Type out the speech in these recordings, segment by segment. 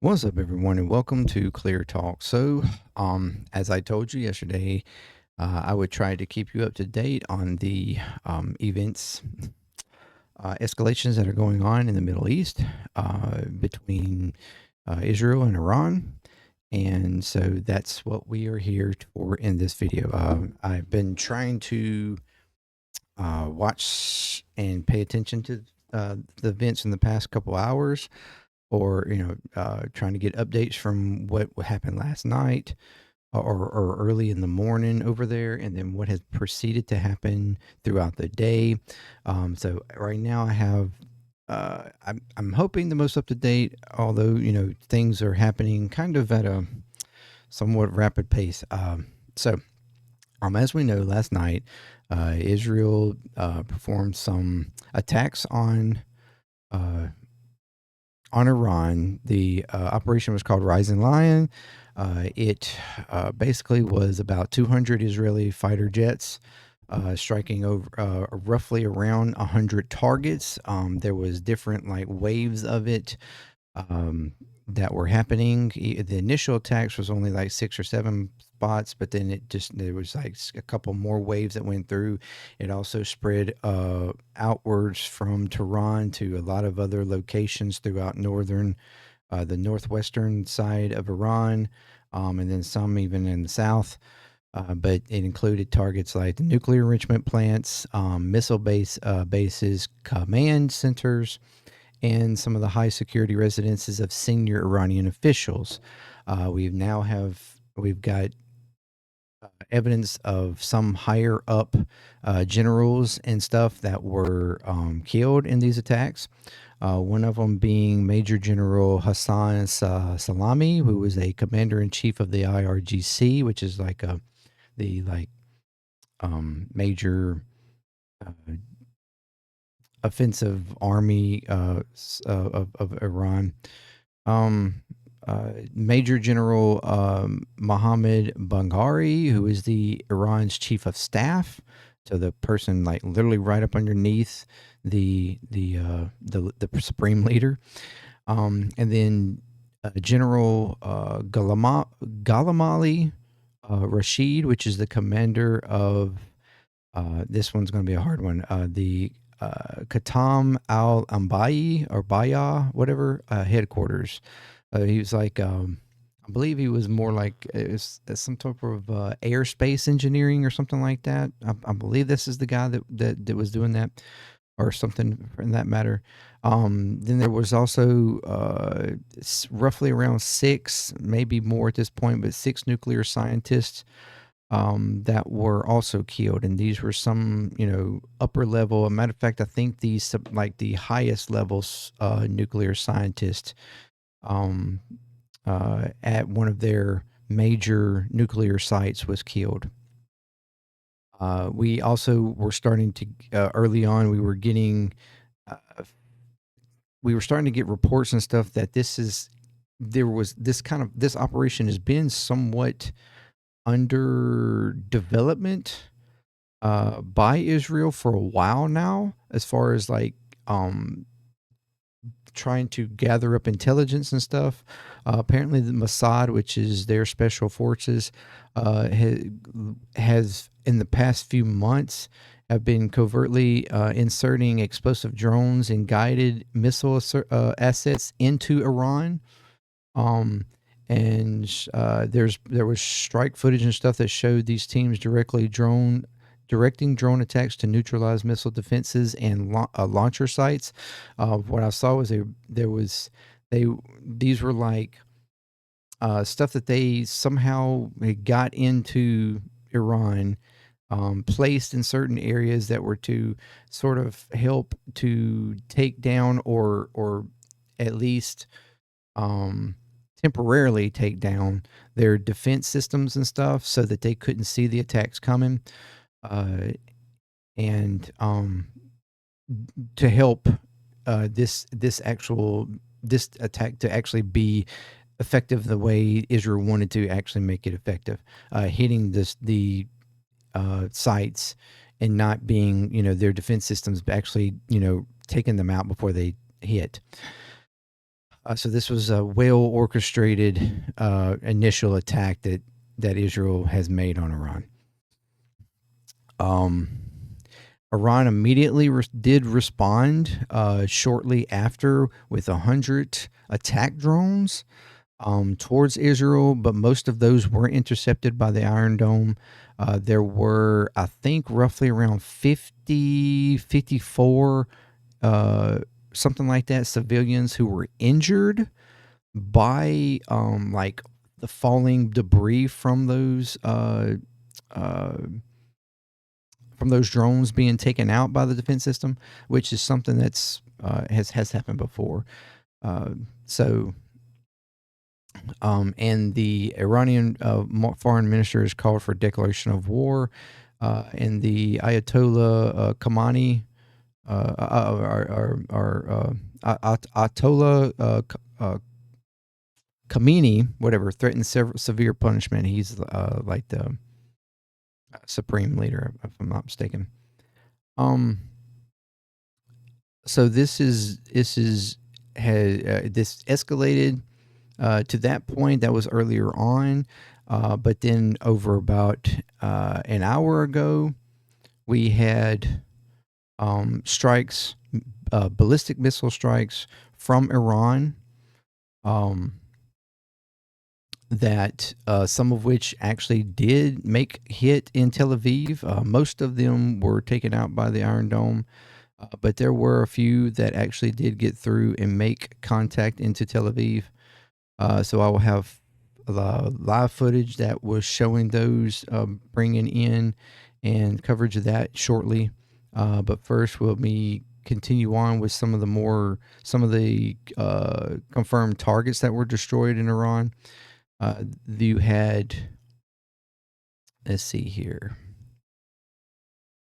What's up, everyone, and welcome to ClearTalk. As I told you yesterday, I would try to keep you up to date on the events, escalations that are going on in the Middle East between Israel and Iran. And so that's what we are here for in this video. I've been trying to watch and pay attention to the events in the past couple hours, or trying to get updates from what happened last night, or early in the morning over there, and then what has proceeded to happen throughout the day. So right now I have, I'm hoping the most up to date, although things are happening kind of at a somewhat rapid pace. As we know, last night Israel performed some attacks uh, on Iran. The operation was called Rising Lion. It basically was about 200 Israeli fighter jets striking over roughly around 100 targets. There was different like waves of it that were happening. The initial attacks was only like 6 or 7 spots, but then there was like a couple more waves that went through. It also spread outwards from Tehran to a lot of other locations throughout the northwestern side of Iran, and then some even in the south. But it included targets like the nuclear enrichment plants, bases, command centers, and some of the high security residences of senior Iranian officials. We've got evidence of some higher up generals and stuff that were killed in these attacks. One of them being Major General Hassan Salami, who was a commander in chief of the IRGC, which is like the major uh, offensive army of Iran. Major General Mohammed Bangari, who is the Iran's chief of staff, so the person like literally right up underneath the supreme leader, and then General Galamali Rashid, which is the commander of this one's going to be a hard one. The Katam Al Ambayi or Baya, whatever, headquarters. He was like, I believe he was more like some type of airspace engineering or something like that. I believe this is the guy that was doing that, or something in that matter. Then there was also roughly around 6, maybe more at this point, but 6 nuclear scientists that were also killed, and these were some, upper level. As a matter of fact, I think these like the highest levels nuclear scientists at one of their major nuclear sites was killed. We also were starting to early on. Uh, we were starting to get reports and stuff that this operation has been somewhat under development by Israel for a while now, as far as like trying to gather up intelligence and stuff. Apparently, the Mossad, which is their special forces, has in the past few months have been covertly inserting explosive drones and guided missile assets into Iran. Um, and there was strike footage and stuff that showed these teams directing drone attacks to neutralize missile defenses and launcher sites. What I saw was these were like stuff that they somehow got into Iran, placed in certain areas that were to sort of help to take down, or at least temporarily take down their defense systems and stuff, so that they couldn't see the attacks coming, and to help this attack to actually be effective the way Israel wanted to actually make it effective, hitting the sites and not being, their defense systems actually, taking them out before they hit. So this was a well orchestrated initial attack that Israel has made on Iran. Um, Iran immediately did respond shortly after with 100 attack drones towards Israel, but most of those were intercepted by the Iron Dome. There were, I think, roughly around 50, 54, something like that, civilians who were injured by like the falling debris uh, from those drones being taken out by the defense system, which is something that's has happened before. Uh, so and the Iranian foreign minister has called for a declaration of war, and the Ayatollah Khamenei, Ayatollah Khamenei, whatever, threatened severe punishment. He's like the supreme leader, if I'm not mistaken. So this escalated to that point. That was earlier on, but then over about an hour ago, we had strikes, ballistic missile strikes from Iran. That some of which actually did make hit in Tel Aviv. Most of them were taken out by the Iron Dome, but there were a few that actually did get through and make contact into Tel Aviv. So I will have the live footage that was showing those bringing in and coverage of that shortly. But first, we'll continue on with some of the confirmed targets that were destroyed in Iran. You had, let's see here,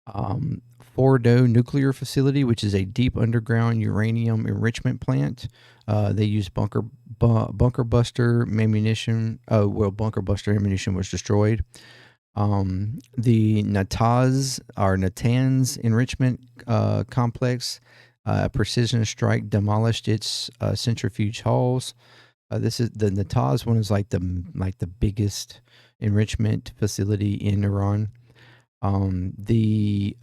Fordo nuclear facility, which is a deep underground uranium enrichment plant. They used bunker buster ammunition. Oh, well, bunker buster ammunition was destroyed. The Natanz enrichment complex, a precision strike demolished its centrifuge halls. This is the Natanz one is like the biggest enrichment facility in Iran. The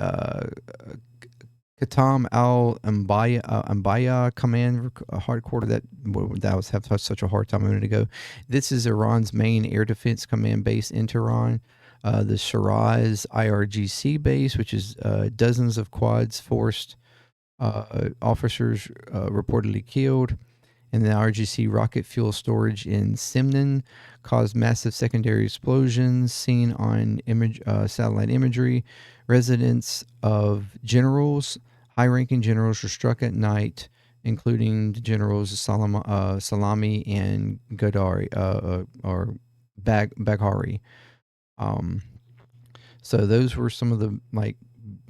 Katam al Ambaya command hardcore that was have such a hard time a minute ago. This is Iran's main air defense command base in Tehran. The Shiraz IRGC base, which is dozens of Quds forced officers reportedly killed. And the RGC rocket fuel storage in Simnan caused massive secondary explosions seen on satellite imagery. Residents of generals, high-ranking generals, were struck at night, including the generals Salami and Gadari or Baghari. So those were some of the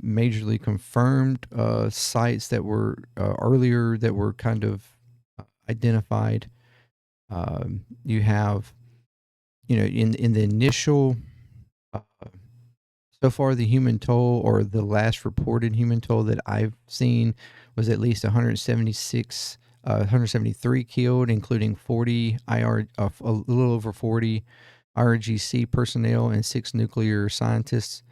majorly confirmed sites that were earlier that were kind of identified. You have, in the initial, so far the human toll, or the last reported human toll that I've seen, was at least 173 killed, including 40 a little over 40 IRGC personnel and 6 nuclear scientists.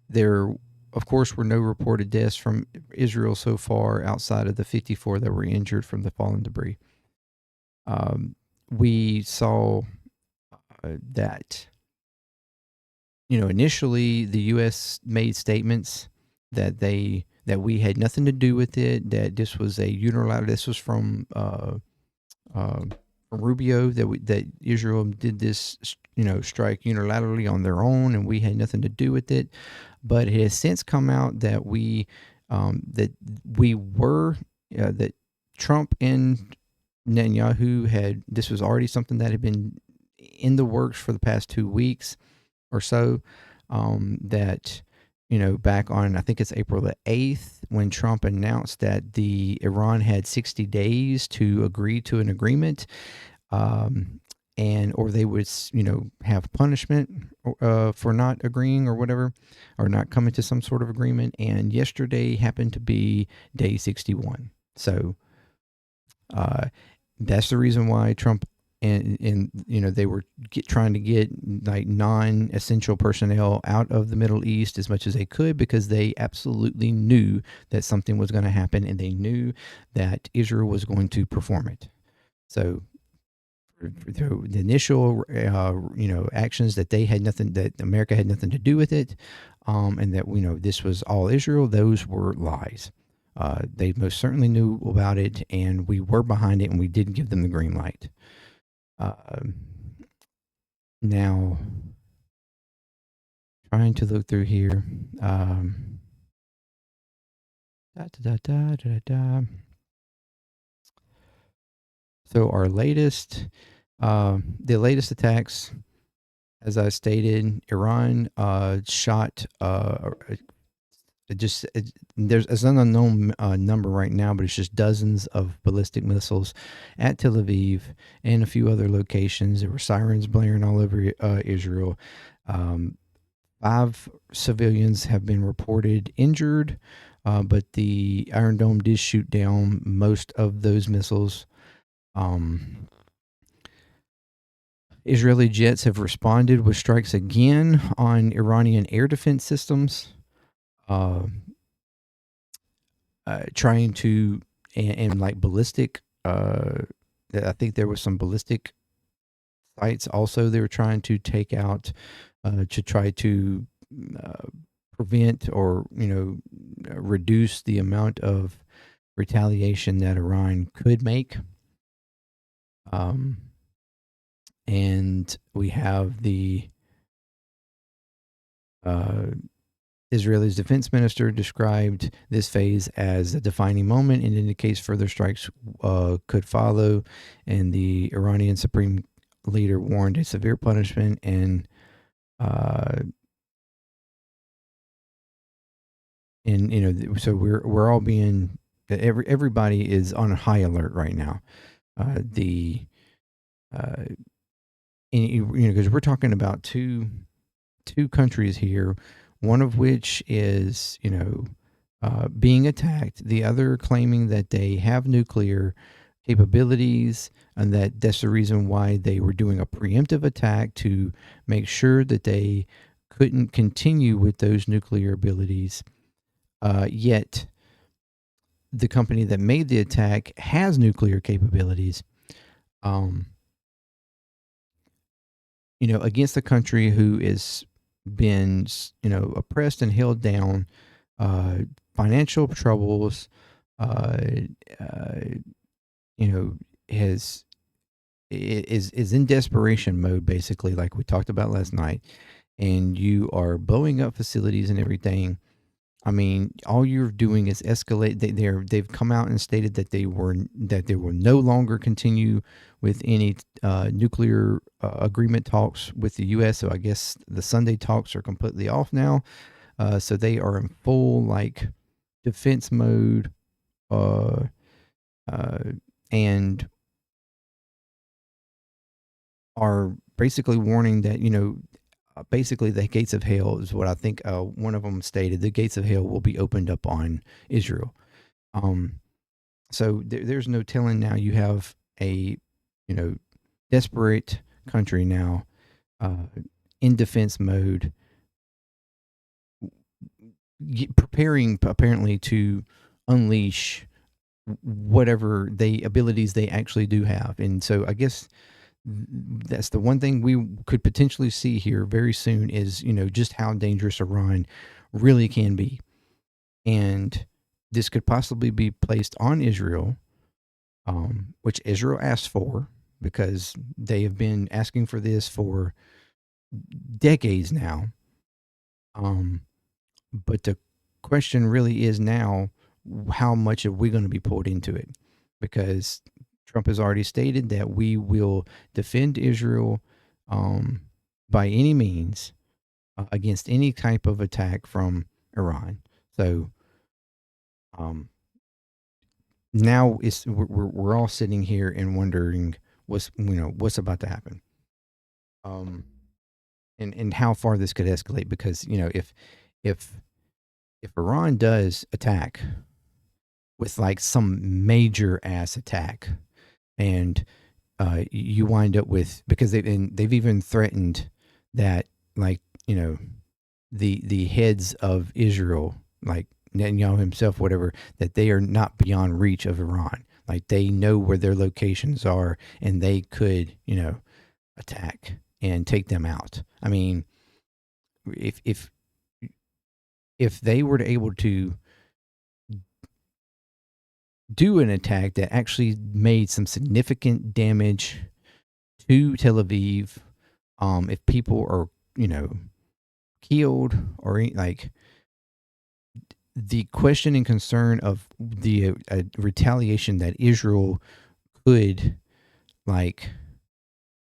There, of course, were no reported deaths from Israel so far outside of the 54 that were injured from the fallen debris. We saw that, initially the U.S. made statements that we had nothing to do with it, that this was a unilateral. This was from Rubio, that Israel did this, strike unilaterally on their own, and we had nothing to do with it. But it has since come out that that Trump and Netanyahu this was already something that had been in the works for the past 2 weeks or so. That, back on, I think it's April the 8th, when Trump announced that Iran had 60 days to agree to an agreement, or they would, have punishment for not agreeing or whatever, or not coming to some sort of agreement. And yesterday happened to be day 61. So Uh, that's the reason why Trump and they were trying to get like non-essential personnel out of the Middle East as much as they could, because they absolutely knew that something was going to happen, and they knew that Israel was going to perform it. So the initial actions that they had nothing, that America had nothing to do with it, and that this was all Israel, those were lies. They most certainly knew about it, and we were behind it, and we did give them the green light. Now, trying to look through here. Da, da, da, da, da, da. So our the latest attacks, as I stated, Iran shot there's an unknown number right now, but it's just dozens of ballistic missiles at Tel Aviv and a few other locations. There were sirens blaring all over Israel. 5 civilians have been reported injured, but the Iron Dome did shoot down most of those missiles. Israeli jets have responded with strikes again on Iranian air defense systems, trying to, and like ballistic. I think there was some ballistic sites also they were trying to take out, to try to prevent or reduce the amount of retaliation that Iran could make. And we have the Israel's defense minister described this phase as a defining moment and indicates further strikes could follow. And the Iranian supreme leader warned a severe punishment, and so we're all being, everybody is on high alert right now. Because we're talking about two countries here, one of which is being attacked, the other claiming that they have nuclear capabilities, and that's the reason why they were doing a preemptive attack to make sure that they couldn't continue with those nuclear abilities. Yet the company that made the attack has nuclear capabilities. Against a country who has been, oppressed and held down, financial troubles, has is in desperation mode, basically, like we talked about last night, and you are blowing up facilities and everything. I mean, all you're doing is escalate. They've come out and stated that they will no longer continue with any nuclear agreement talks with the U.S. So I guess the Sunday talks are completely off now. So they are in full defense mode, and are basically warning that basically the gates of hell is what I think one of them stated. The gates of hell will be opened up on Israel. So there's no telling now. You have a desperate country now, in defense mode, preparing apparently to unleash whatever abilities they actually do have. And so I guess that's the one thing we could potentially see here very soon is, just how dangerous Iran really can be. And this could possibly be placed on Israel, which Israel asked for, because they have been asking for this for decades now. But the question really is now, how much are we going to be pulled into it? Because Trump has already stated that we will defend Israel by any means against any type of attack from Iran. So now we're all sitting here and wondering what's about to happen, and how far this could escalate. Because if Iran does attack, with like some major ass attack, and you wind up with, because they've even threatened that, like, you know, the heads of Israel, like Netanyahu himself, whatever, that they are not beyond reach of Iran. Like they know where their locations are, and they could, you know, attack and take them out. I mean, if they were to able to do an attack that actually made some significant damage to Tel Aviv, if people are, you know, killed or like, the question and concern of the retaliation that Israel could like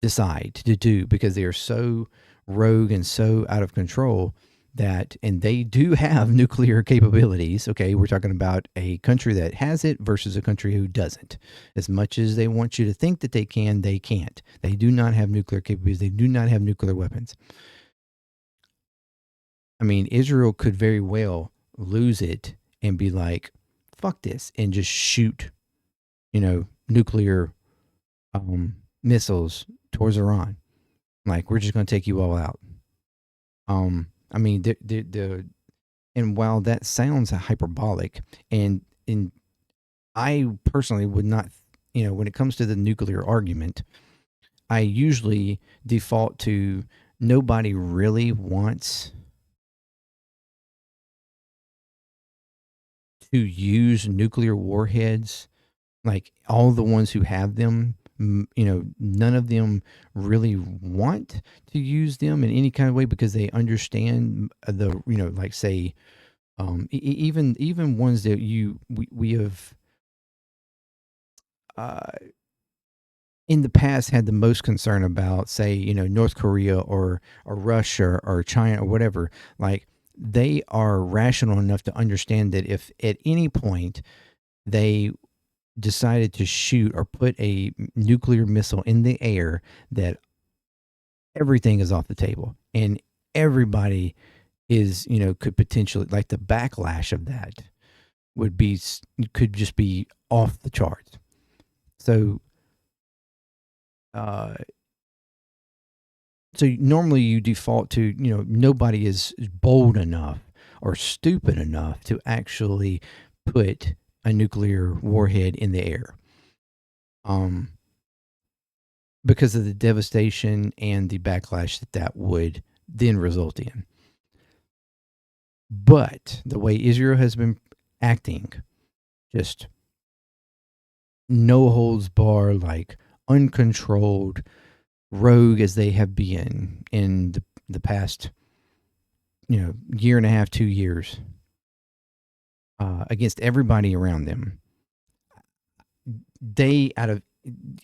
decide to do, because they are so rogue and so out of control that, and they do have nuclear capabilities. Okay, we're talking about a country that has it versus a country who doesn't. As much as they want you to think that they can, they can't. They do not have nuclear capabilities. They do not have nuclear weapons. I mean, Israel could very well lose it and be like, fuck this, and just shoot, you know, nuclear missiles towards Iran. Like, we're just going to take you all out. I mean, and while that sounds hyperbolic, and I personally would not, you know, when it comes to the nuclear argument, I usually default to nobody really wants to use nuclear warheads. Like all the ones who have them, you know, none of them really want to use them in any kind of way, because they understand the, you know, like say, even ones that we have in the past had the most concern about, say, you know, North Korea or Russia or China or whatever. Like they are rational enough to understand that if at any point they decided to shoot or put a nuclear missile in the air, that everything is off the table, and everybody is, you know, could potentially, like the backlash of that would be, could just be off the charts. So so normally you default to, you know, nobody is bold enough or stupid enough to actually put a nuclear warhead in the air. Because of the devastation and the backlash that would then result in. But the way Israel has been acting, just no holds bar, like uncontrolled, rogue as they have been in the past, you know, year and a half, 2 years, against everybody around them.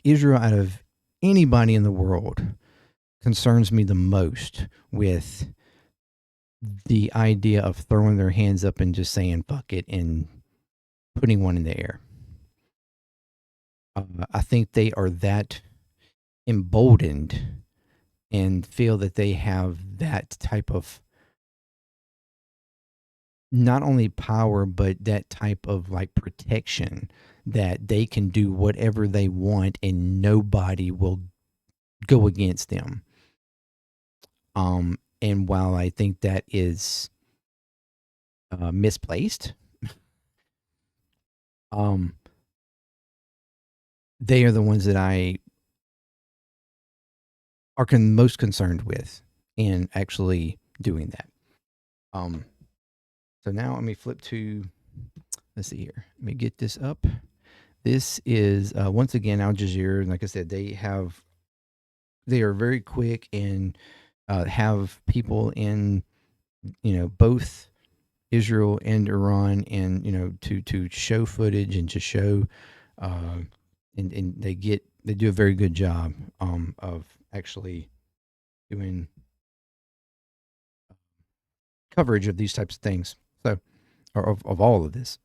Israel, out of anybody in the world, concerns me the most with the idea of throwing their hands up and just saying fuck it and putting one in the air. I think they are that emboldened and feel that they have that type of not only power, but that type of like protection, that they can do whatever they want and nobody will go against them. And while I think that is misplaced, they are the ones that I are most concerned with in actually doing that. So now let me flip to, let's see here. Let me get this up. This is once again Al Jazeera, and like I said, they are very quick and have people in, you know, both Israel and Iran, and you know, to show footage and to show, and they do a very good job of actually doing coverage of these types of things. So, or of all of this.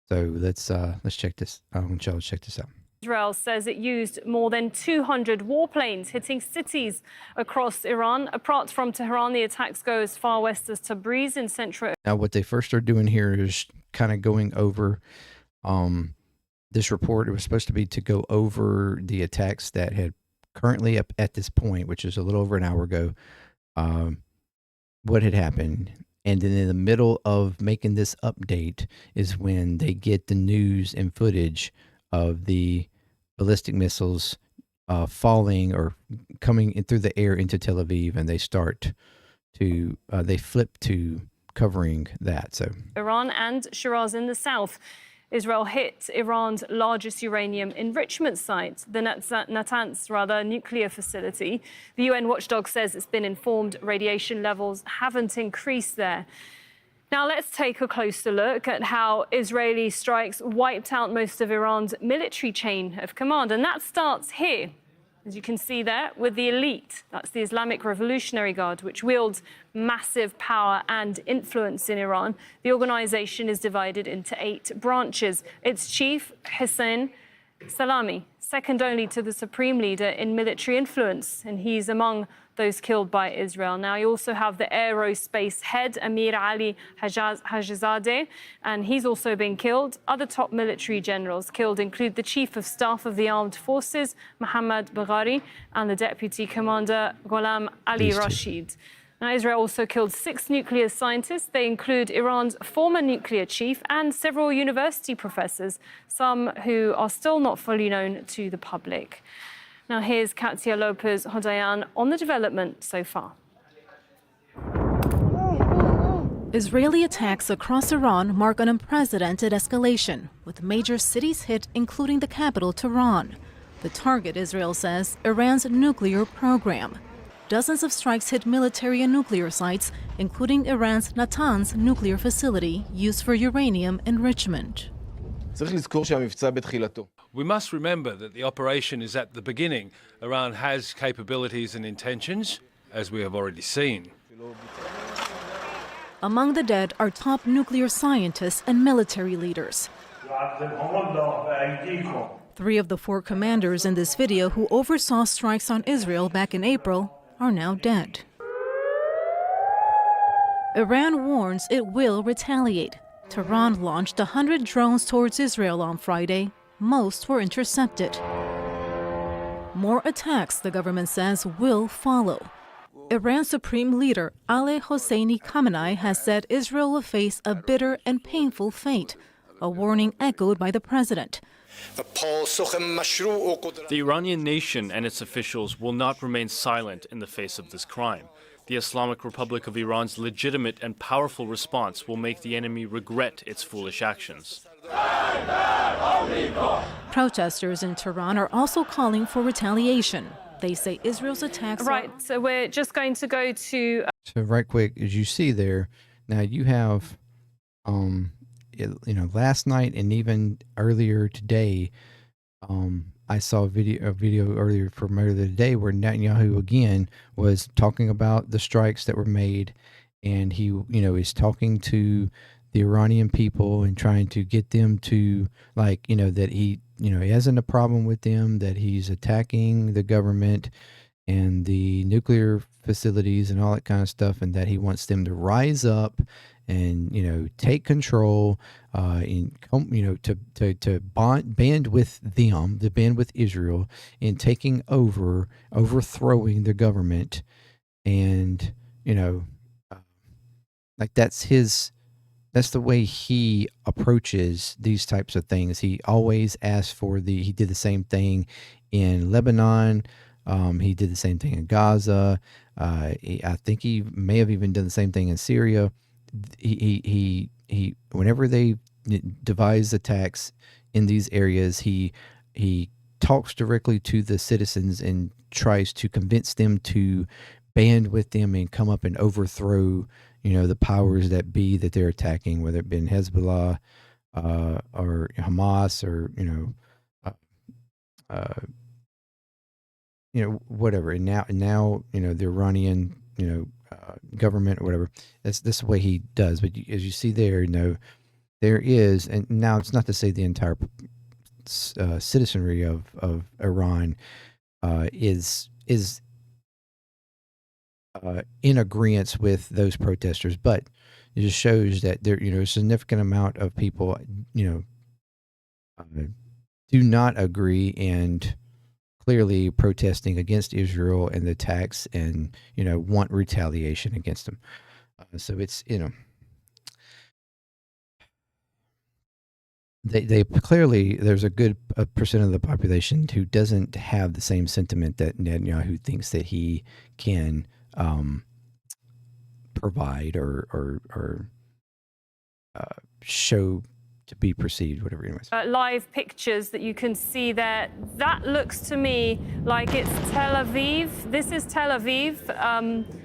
So let's check this. Let's check this out. Israel says it used more than 200 warplanes hitting cities across Iran. Apart from Tehran, the attacks go as far west as Tabriz in central. Now, what they first are doing here is kind of going over This report, it was supposed to be to go over the attacks that had currently up at this point, which is a little over an hour ago, what had happened. And then in the middle of making this update is when they get the news and footage of the ballistic missiles falling or coming in through the air into Tel Aviv, and they start to they flip to covering that. So Iran and Shiraz in the south. Israel hit Iran's largest uranium enrichment site, the NATANZ nuclear facility. The UN watchdog says it's been informed radiation levels haven't increased there. Now let's take a closer look at how Israeli strikes wiped out most of Iran's military chain of command. And that starts here, as you can see there, with the elite. That's the Islamic Revolutionary Guard, which wields massive power and influence in Iran. The organization is divided into 8 branches. Its chief, Hussein Salami, second only to the supreme leader in military influence, and he's among those killed by Israel. Now, you also have the aerospace head, Amir Ali Hajizadeh, and he's also been killed. Other top military generals killed include the chief of staff of the armed forces, Mohammad Baghari, and the deputy commander, Ghulam Ali Rashid. Now, Israel also killed 6 nuclear scientists. They include Iran's former nuclear chief and several university professors, some who are still not fully known to the public. Now, here's Katia Lopez Hodayan on the development so far. Israeli attacks across Iran mark an unprecedented escalation, with major cities hit, including the capital, Tehran. The target, Israel says, Iran's nuclear program. Dozens of strikes hit military and nuclear sites, including Iran's Natanz nuclear facility used for uranium enrichment. We must remember that the operation is at the beginning. Iran has capabilities and intentions, as we have already seen. Among the dead are top nuclear scientists and military leaders. 3 of the 4 commanders in this video who oversaw strikes on Israel back in April are now dead. Iran warns it will retaliate. Tehran launched 100 drones towards Israel on Friday. Most were intercepted. More attacks, the government says, will follow. Iran's supreme leader, Ali Hosseini Khamenei, has said Israel will face a bitter and painful fate, a warning echoed by the president. The Iranian nation and its officials will not remain silent in the face of this crime. The Islamic Republic of Iran's legitimate and powerful response will make the enemy regret its foolish actions. Protesters in Tehran are also calling for retaliation. They say Israel's attacks Right, so we're just going to go to... So right quick, as you see there, now you have, last night and even earlier today, I saw a video earlier from earlier today where Netanyahu again was talking about the strikes that were made, and he, is talking to the Iranian people and trying to get them to that he hasn't a problem with them, that he's attacking the government and the nuclear facilities and all that kind of stuff, and that he wants them to rise up and take control, to band with them, to band with Israel in taking over, overthrowing the government, and that's the way he approaches these types of things. He always asks for he did the same thing in Lebanon. He did the same thing in Gaza. I think he may have even done the same thing in Syria. He whenever they devise attacks in these areas, he talks directly to the citizens and tries to convince them to band with them and come up and overthrow the powers that be that they're attacking, whether it be Hezbollah or Hamas or whatever. And now the Iranian government or whatever. That's the way he does. But as you see there, there is, and now it's not to say the entire citizenry of Iran is in agreement with those protesters, but it just shows that there, a significant amount of people, do not agree and clearly protesting against Israel and the attacks, and want retaliation against them. So it's they clearly, there's a good percent of the population who doesn't have the same sentiment that Netanyahu thinks that he can provide or show to be perceived, whatever. Anyways, live pictures that you can see there. That looks to me like it's Tel Aviv. This is Tel Aviv.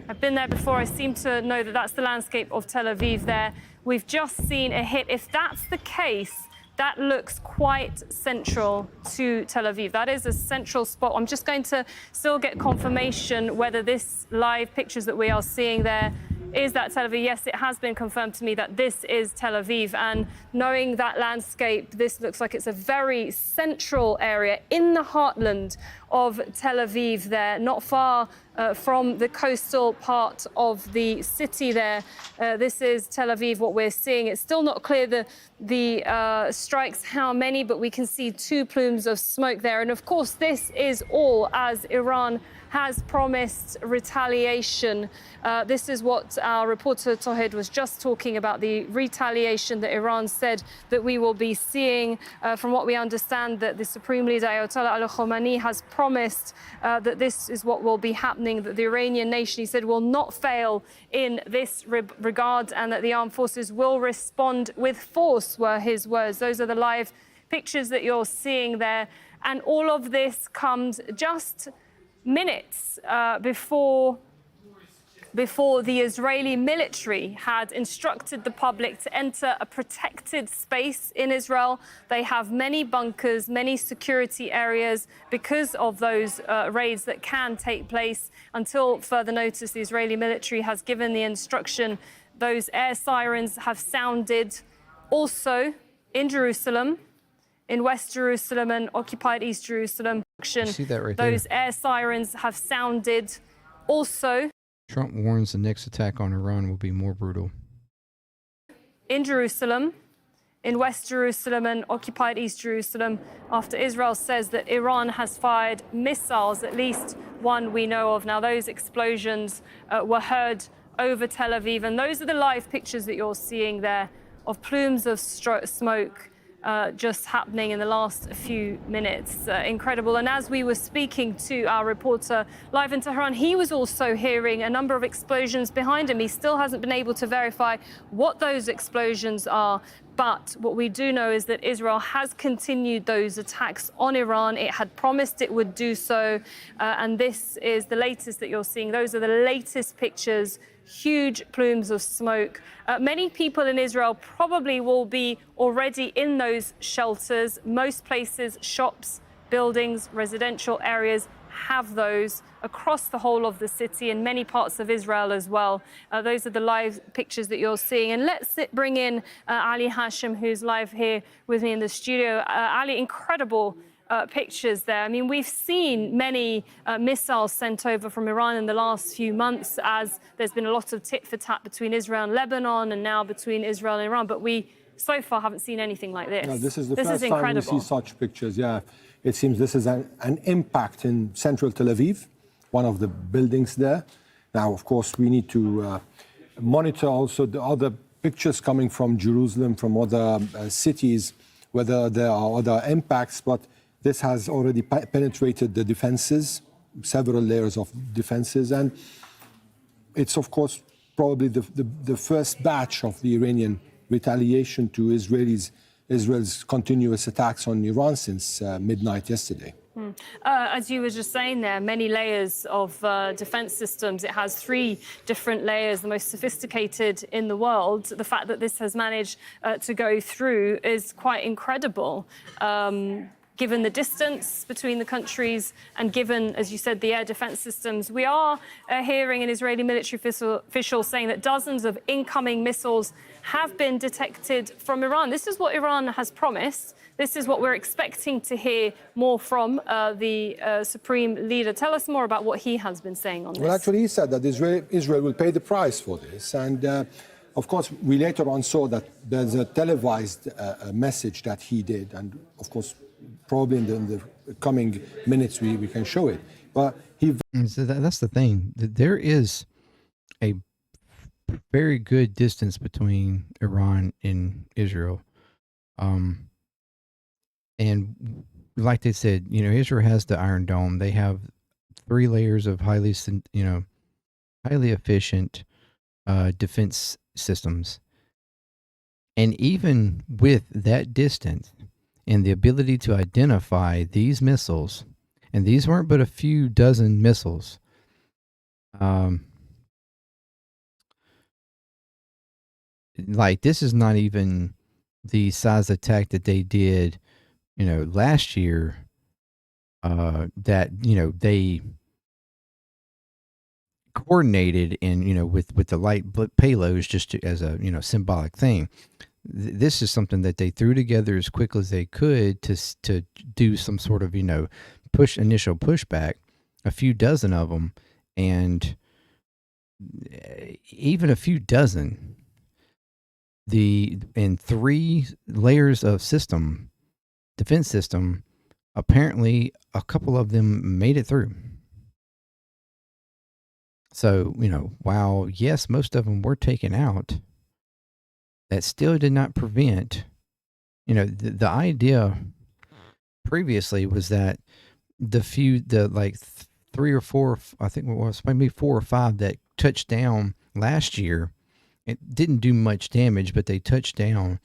I've been there before. I seem to know that that's the landscape of Tel Aviv there. We've just seen a hit. If that's the case, that looks quite central to Tel Aviv. That is a central spot. I'm just going to still get confirmation whether this live pictures that we are seeing there is that Tel Aviv. Yes, it has been confirmed to me that this is Tel Aviv. And knowing that landscape, this looks like it's a very central area in the heartland of Tel Aviv there, not far from the coastal part of the city there. This is Tel Aviv, what we're seeing. It's still not clear the strikes, how many, but we can see 2 plumes of smoke there. And of course, this is all as Iran has promised retaliation. This is what our reporter Tohed was just talking about, the retaliation that Iran said that we will be seeing. From what we understand, that the Supreme Leader Ayatollah Ali Khamenei has promised that this is what will be happening, that the Iranian nation, he said, will not fail in this regard, and that the armed forces will respond with force, were his words. Those are the live pictures that you're seeing there. And all of this comes just minutes before the Israeli military had instructed the public to enter a protected space in Israel. They have many bunkers, many security areas because of those raids that can take place. Until further notice, the Israeli military has given the instruction. Those air sirens have sounded also in Jerusalem, in West Jerusalem and occupied East Jerusalem. See that right Those there. air sirens have sounded also. Trump warns the next attack on Iran will be more brutal. In Jerusalem, in West Jerusalem and occupied East Jerusalem, after Israel says that Iran has fired missiles, at least one we know of. Now, those explosions were heard over Tel Aviv, and those are the live pictures that you're seeing there of plumes of smoke just happening in the last few minutes. Incredible. And as we were speaking to our reporter live in Tehran, he was also hearing a number of explosions behind him. He still hasn't been able to verify what those explosions are. But what we do know is that Israel has continued those attacks on Iran. It had promised it would do so. And this is the latest that you're seeing. Those are the latest pictures. Huge plumes of smoke. Many people in Israel probably will be already in those shelters. Most places, shops, buildings, residential areas have those across the whole of the city and many parts of Israel as well. Those are the live pictures that you're seeing. And let's bring in Ali Hashim, who's live here with me in the studio. Ali, incredible pictures there. I mean, we've seen many missiles sent over from Iran in the last few months, as there's been a lot of tit for tat between Israel and Lebanon, and now between Israel and Iran. But we so far haven't seen anything like this. No, this is the first time we see such pictures. Yeah, it seems this is an impact in central Tel Aviv, one of the buildings there. Now, of course, we need to monitor also the other pictures coming from Jerusalem, from other cities, whether there are other impacts. But this has already penetrated the defenses, several layers of defenses, and it's, of course, probably the first batch of the Iranian retaliation to Israel's continuous attacks on Iran since midnight yesterday. As you were just saying there, many layers of defense systems. It has 3 different layers, the most sophisticated in the world. The fact that this has managed to go through is quite incredible. Given the distance between the countries and given, as you said, the air defense systems. We are hearing an Israeli military official saying that dozens of incoming missiles have been detected from Iran. This is what Iran has promised. This is what we're expecting to hear more from the Supreme Leader. Tell us more about what he has been saying on this. Well, actually, he said that Israel will pay the price for this. And of course, we later on saw that there's a televised message that he did, and of course, probably in the coming minutes we can show it. But he. And so that's the thing. There is a very good distance between Iran and Israel. And like they said, Israel has the Iron Dome. They have 3 layers of highly efficient defense systems. And even with that distance and the ability to identify these missiles, and these weren't but a few dozen missiles, like this is not even the size attack that they did, last year, that, they coordinated and, with the light payloads just as a, symbolic thing. This is something that they threw together as quick as they could to do some sort of, initial pushback, a few dozen of them. And even a few dozen, in 3 layers of defense system, apparently a couple of them made it through. So, while yes, most of them were taken out, that still did not prevent, the idea previously was that the 3 or 4, I think it was maybe 4 or 5 that touched down last year, it didn't do much damage, but they touched down,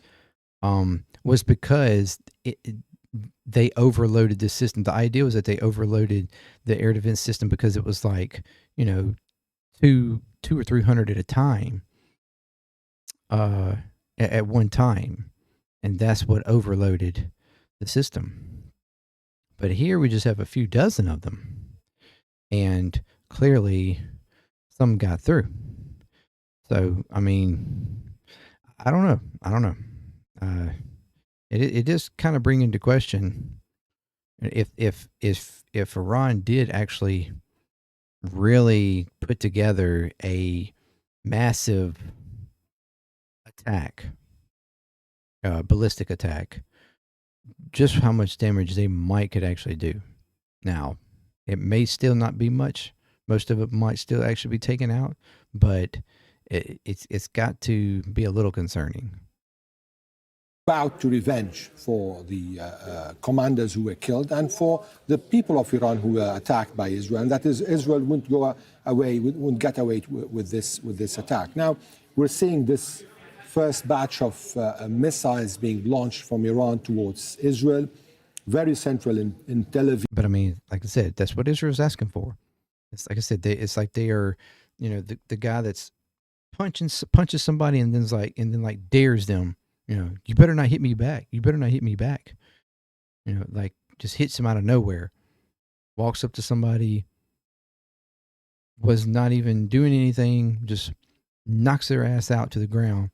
was because they overloaded the system. The idea was that they overloaded the air defense system because it was like, 200 or 300 at a time, at one time. And that's what overloaded the system. But here we just have a few dozen of them. And clearly some got through. So, I mean, I don't know. It is kind of bring into question if Iran did actually really put together a massive attack, ballistic attack, just how much damage they could actually do. Now, it may still not be much. Most of it might still actually be taken out, but it's got to be a little concerning. About to revenge for the commanders who were killed and for the people of Iran who were attacked by Israel. And that is, Israel wouldn't get away with this attack. Now, we're seeing this first batch of missiles being launched from Iran towards Israel, very central in Tel Aviv. But I mean, like I said, that's what Israel's asking for. It's like I said, it's like they are, the guy that's punches somebody and then dares them. You better not hit me back. You better not hit me back. Like just hits him out of nowhere. Walks up to somebody, was not even doing anything, just knocks their ass out to the ground,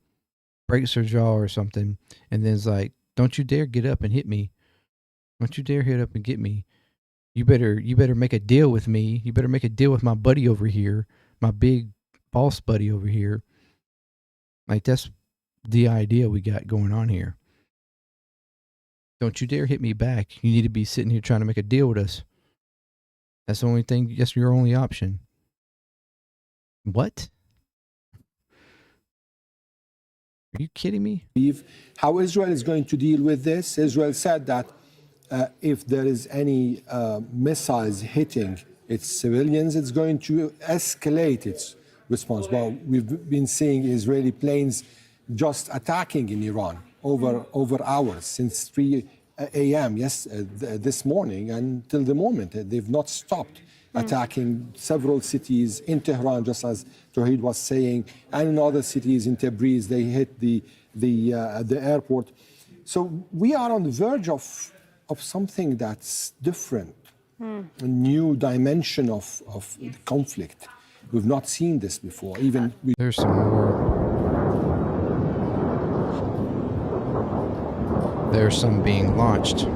breaks their jaw or something, and then is like, don't you dare get up and hit me. Don't you dare hit up and get me. You better make a deal with me. You better make a deal with my buddy over here, my big boss buddy over here. Like that's the idea we got going on here. Don't you dare hit me back. You need to be sitting here trying to make a deal with us. That's the only thing. That's your only option. What? Are you kidding me? How Israel is going to deal with this? Israel said that if there is any missiles hitting its civilians, it's going to escalate its response. Well, we've been seeing Israeli planes just attacking in Iran over hours since 3 a.m. This morning until the moment. They've not stopped attacking several cities in Tehran, just as Tawhid was saying, and in other cities in Tabriz. They hit the airport. So we are on the verge of something that's different, a new dimension of conflict. We've not seen this before. There's some more. There's some being launched.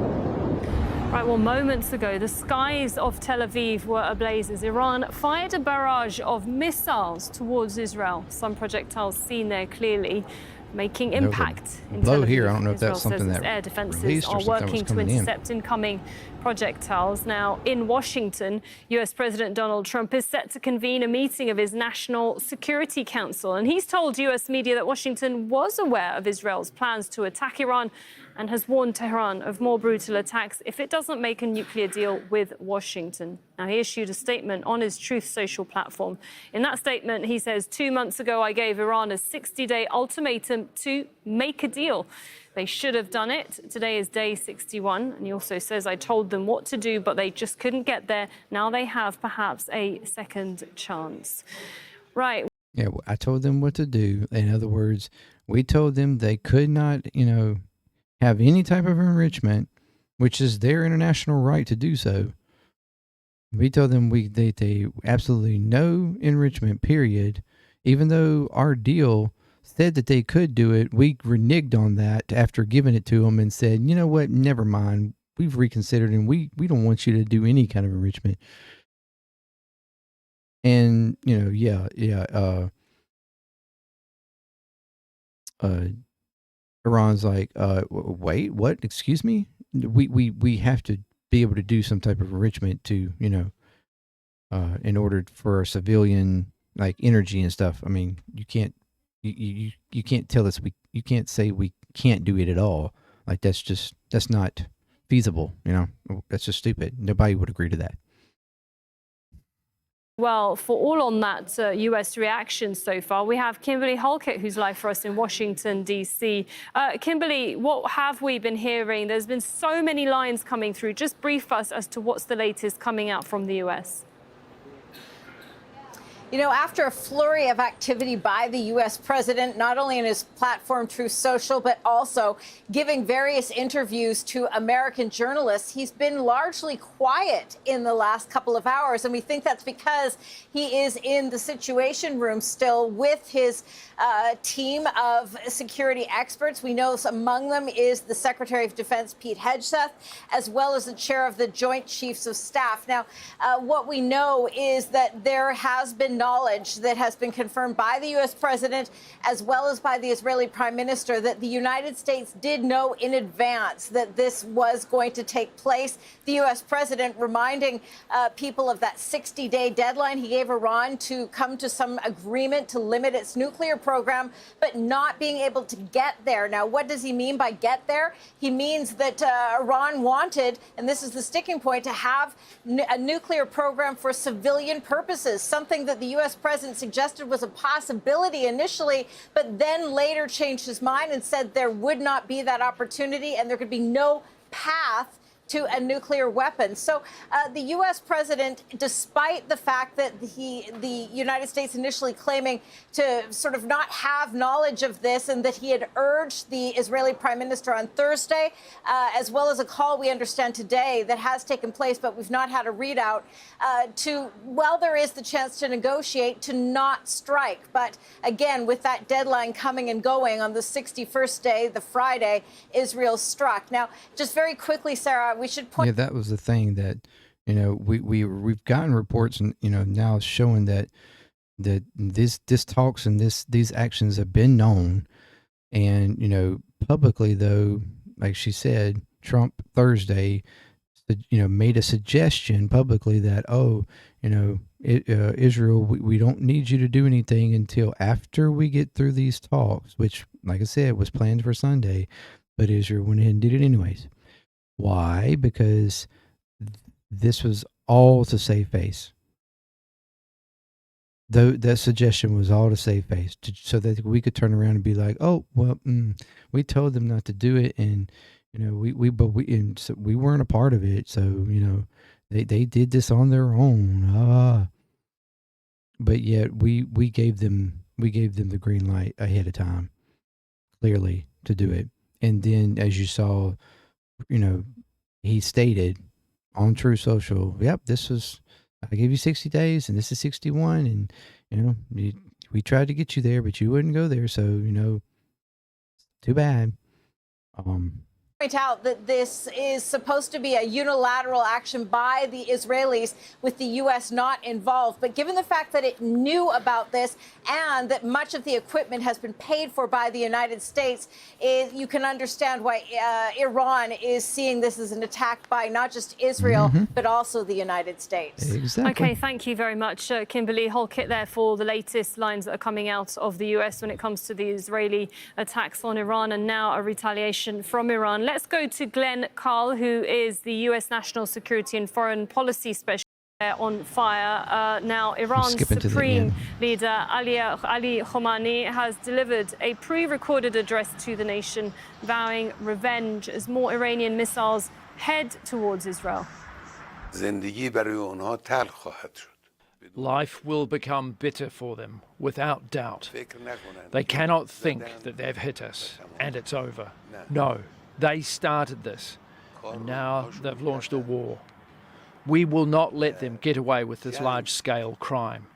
Right, well, moments ago, the skies of Tel Aviv were ablaze as Iran fired a barrage of missiles towards Israel. Some projectiles seen there clearly, making impact in Tel blow Aviv. here. I don't know if Israel that's something says its that air defenses released or are something that was working to coming in. intercept incoming projectiles. Now, in Washington, US President Donald Trump is set to convene a meeting of his National Security Council, and he's told US media that Washington was aware of Israel's plans to attack Iran and has warned Tehran of more brutal attacks if it doesn't make a nuclear deal with Washington. Now, he issued a statement on his Truth Social platform. In that statement, he says, 2 months ago, I gave Iran a 60-day ultimatum to make a deal. They should have done it. Today is day 61. And he also says, I told them what to do, but they just couldn't get there. Now they have perhaps a second chance. Right. Yeah, I told them what to do. In other words, we told them they could not, have any type of enrichment, which is their international right to do so. We told them they absolutely no enrichment, period. Even though our deal said that they could do it, we reneged on that after giving it to them and said, you know what, never mind. We've reconsidered and we don't want you to do any kind of enrichment. And, Iran's like, wait, what? Excuse me? We have to be able to do some type of enrichment to, in order for civilian like energy and stuff. I mean, you can't tell us you can't say we can't do it at all. Like that's not feasible. That's just stupid. Nobody would agree to that. Well, for all on that US reaction so far, we have Kimberly Halkett, who's live for us in Washington, D.C. Kimberly, what have we been hearing? There's been so many lines coming through. Just brief us as to what's the latest coming out from the US. After a flurry of activity by the U.S. president, not only in his platform Truth Social, but also giving various interviews to American journalists, he's been largely quiet in the last couple of hours. And we think that's because he is in the Situation Room still with his team of security experts. We know among them is the Secretary of Defense, Pete Hegseth, as well as the chair of the Joint Chiefs of Staff. Now, what we know is that there has been knowledge that has been confirmed by the U.S. president as well as by the Israeli prime minister that the United States did know in advance that this was going to take place. The U.S. president reminding people of that 60-day deadline he gave Iran to come to some agreement to limit its nuclear program, but not being able to get there. Now, what does he mean by get there? He means that Iran wanted, and this is the sticking point, to have a nuclear program for civilian purposes, something that the U.S. president suggested was a possibility initially, but then later changed his mind and said there would not be that opportunity and there could be no path to a nuclear weapon. So the U.S. president, despite the fact that the United States initially claiming to sort of not have knowledge of this and that he had urged the Israeli prime minister on Thursday, as well as a call we understand today that has taken place, but we've not had a readout, while there is the chance to negotiate, to not strike. But again, with that deadline coming and going on the 61st day, the Friday, Israel struck. Now, just very quickly, Sarah, we should point. Yeah, that was the thing that, we've gotten reports and, now showing that this talks and these actions have been known. And, publicly though, like she said, Trump Thursday, made a suggestion publicly that, Israel, we don't need you to do anything until after we get through these talks, which, like I said, was planned for Sunday, but Israel went ahead and did it anyways. Why? Because this was all to save face. Though that suggestion was all to save face, so that we could turn around and be like, "Oh, well, we told them not to do it, and we weren't a part of it, so they did this on their own." But yet we gave them the green light ahead of time, clearly, to do it, and then as you saw. He stated on True Social, yep, I gave you 60 days and this is 61. And, we tried to get you there, but you wouldn't go there. So, too bad. Point out that this is supposed to be a unilateral action by the Israelis with the U.S. not involved. But given the fact that it knew about this and that much of the equipment has been paid for by the United States, you can understand why Iran is seeing this as an attack by not just Israel, but also the United States. Exactly. Okay, thank you very much, Kimberly. Whole kit there for the latest lines that are coming out of the US when it comes to the Israeli attacks on Iran and now a retaliation from Iran. Let's go to Glenn Carl, who is the US National Security and Foreign Policy Specialist on fire. Now, Iran's Supreme Leader Ali Khamenei has delivered a pre-recorded address to the nation, vowing revenge as more Iranian missiles head towards Israel. Life will become bitter for them, without doubt. They cannot think that they've hit us and it's over. No, they started this, and now they've launched a war. We will not let them get away with this large-scale crime.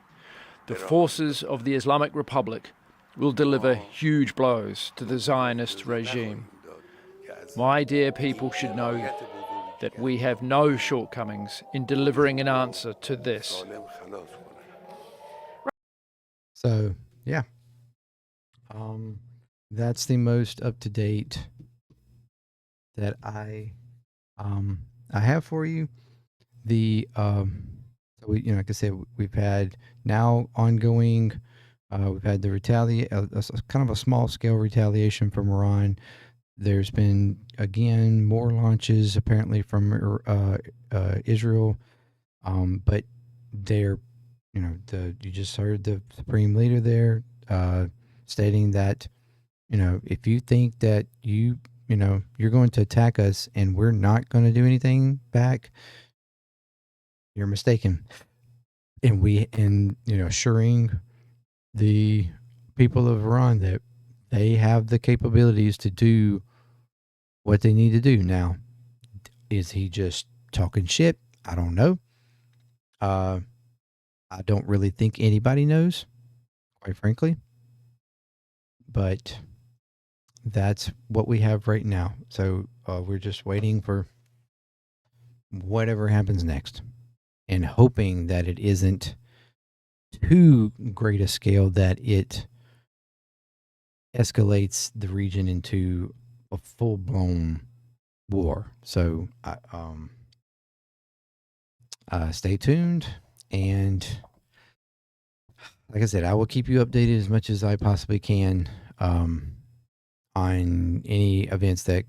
The forces of the Islamic Republic will deliver huge blows to the Zionist regime. My dear people should know that we have no shortcomings in delivering an answer to this. So, yeah. That's the most up-to-date that I have for you. So we, like I said, we've had now ongoing. We've had the kind of a small-scale retaliation from Iran. There's been again more launches apparently from Israel, but they're, you just heard the Supreme Leader there stating that, if you think that you're going to attack us and we're not going to do anything back, you're mistaken. And assuring the people of Iran that they have the capabilities to do what they need to do. Now, is he just talking shit? I don't know. I don't really think anybody knows, quite frankly. But that's what we have right now. So we're just waiting for whatever happens next and hoping that it isn't too great a scale that it escalates the region into a full-blown war. So stay tuned, and like I said, I will keep you updated as much as I possibly can on any events that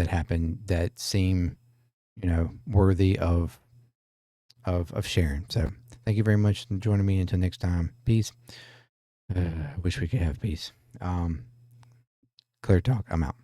happen that seem worthy of sharing. So thank you very much for joining me. Until next time, peace. Wish we could have peace. ClearTalk, I'm out.